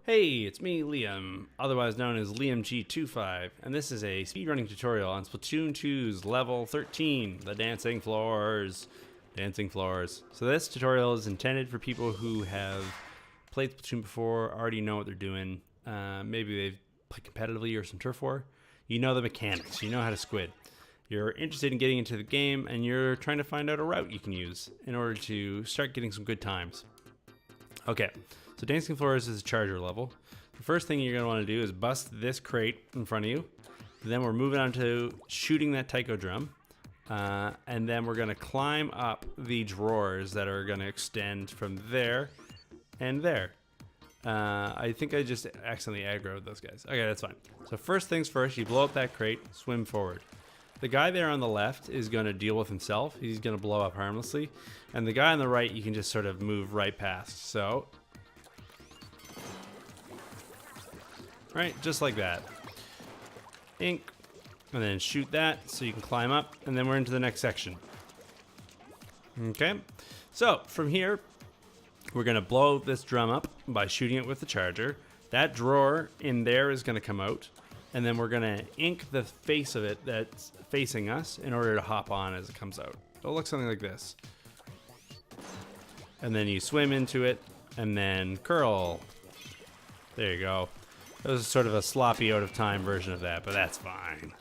Hey, it's me, Liam, otherwise known as LiamG25, and this is a speedrunning tutorial on Splatoon 2's level 13, the dancing floors. Dancing floors. So this tutorial is intended for people who have played Splatoon before, already know what they're doing. Maybe they've played competitively or some turf war. You know the mechanics, you know how to squid. You're interested in getting into the game, and you're trying to find out a route you can use in order to start getting some good times. Okay, so Dancing Floors is a charger level. The first thing you're going to want to do is bust this crate in front of you. Then we're moving on to shooting that taiko drum. And then we're going to climb up the drawers that are going to extend from there and there. I think I just accidentally aggroed those guys. Okay, that's fine. So first things first, you blow up that crate, swim forward. The guy there on the left is going to deal with himself. He's going to blow up harmlessly. And the guy on the right, you can just sort of move right past. So, right, just like that. Ink. And then shoot that so you can climb up. And then we're into the next section. Okay. So, from here, we're going to blow this drum up by shooting it with the charger. That drawer in there is going to come out. And then we're going to ink the face of it that's facing us in order to hop on as it comes out. It'll look something like this. And then you swim into it and then curl. There you go. That was sort of a sloppy out of time version of that, but that's fine.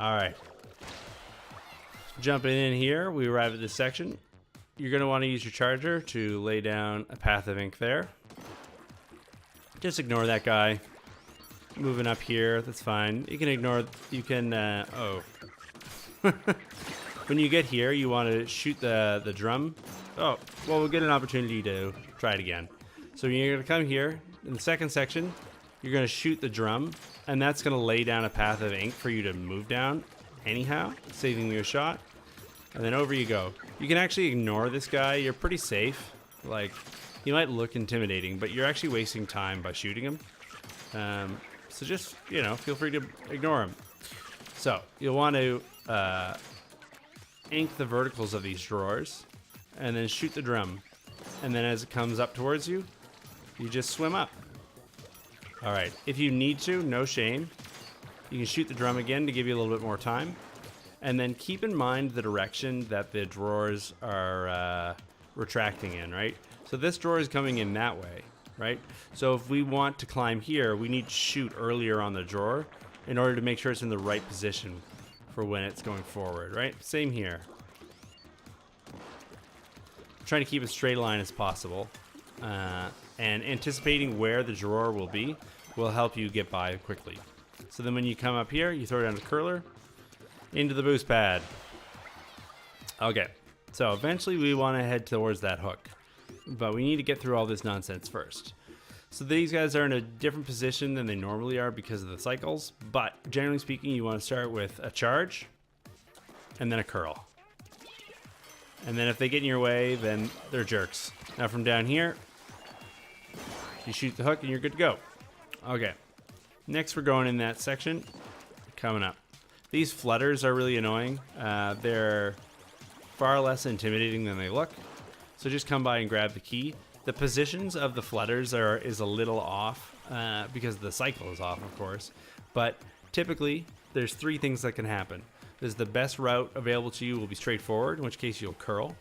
Alright. Jumping in here, we arrive at this section. You're going to want to use your charger to lay down a path of ink there. Just ignore that guy. Moving up here, that's fine. You can ignore, you can, oh. When you get here, you want to shoot the drum. Oh, well, we'll get an opportunity to try it again. So you're going to come here, in the second section, you're going to shoot the drum, and that's going to lay down a path of ink for you to move down anyhow, saving you a shot. And then over you go. You can actually ignore this guy. You're pretty safe. Like, he might look intimidating, but you're actually wasting time by shooting him. So just, you know, feel free to ignore him. So you'll want to ink the verticals of these drawers and then shoot the drum. And then as it comes up towards you, you just swim up. All right, if you need to, no shame. You can shoot the drum again to give you a little bit more time. And then keep in mind the direction that the drawers are retracting in, right? So this drawer is coming in that way. Right? So if we want to climb here, we need to shoot earlier on the drawer in order to make sure it's in the right position for when it's going forward, right? Same here. Trying to keep a straight line as possible. And anticipating where the drawer will be will help you get by quickly. So then when you come up here, you throw down the curler into the boost pad. Okay, so eventually we want to head towards that hook. But we need to get through all this nonsense first. So these guys are in a different position than they normally are because of the cycles. But generally speaking, you want to start with a charge and then a curl. And then if they get in your way, then they're jerks. Now from down here, you shoot the hook and you're good to go. Okay. Next we're going in that section. Coming up. These flutters are really annoying. They're far less intimidating than they look. So just come by and grab the key. The positions of the flutters is a little off because the cycle is off, of course. But typically, there's three things that can happen. There's the best route available to you will be straightforward, in which case you'll curl.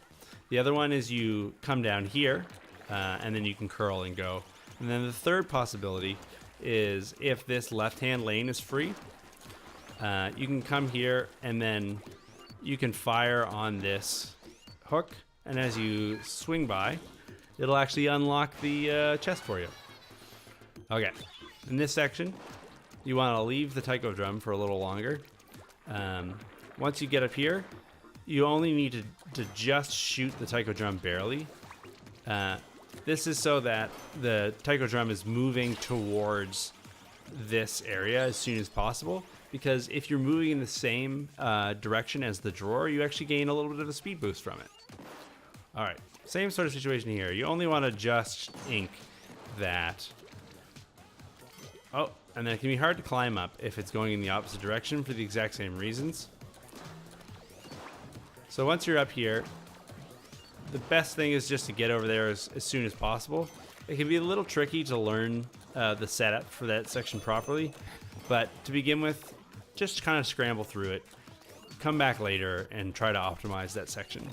The other one is you come down here, and then you can curl and go. And then the third possibility is if this left-hand lane is free, you can come here and then you can fire on this hook. And as you swing by, it'll actually unlock the chest for you. Okay, in this section, you want to leave the taiko drum for a little longer. Once you get up here, you only need to just shoot the taiko drum barely. This is so that the taiko drum is moving towards this area as soon as possible. Because if you're moving in the same direction as the drawer, you actually gain a little bit of a speed boost from it. All right, same sort of situation here. You only want to just ink that. Oh, and then it can be hard to climb up if it's going in the opposite direction for the exact same reasons. So once you're up here, the best thing is just to get over there as soon as possible. It can be a little tricky to learn the setup for that section properly, but to begin with, just kind of scramble through it, come back later, and try to optimize that section.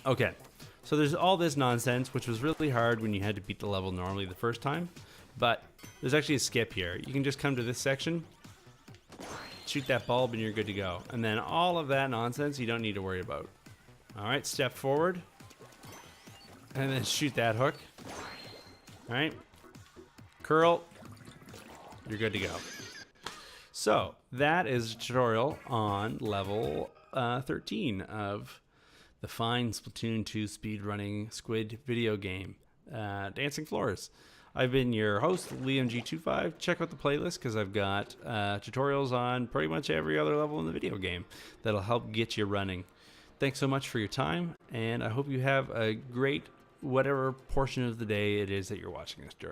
Okay, so there's all this nonsense, which was really hard when you had to beat the level normally the first time, but there's actually a skip here. You can just come to this section, shoot that bulb, and you're good to go. And then all of that nonsense you don't need to worry about. All right, step forward, and then shoot that hook. All right, curl, you're good to go. So that is a tutorial on level 13 of the fine Splatoon 2 speedrunning squid video game, Dancing Floors. I've been your host, LiamG25. Check out the playlist because I've got tutorials on pretty much every other level in the video game that'll help get you running. Thanks so much for your time, and I hope you have a great whatever portion of the day it is that you're watching this during.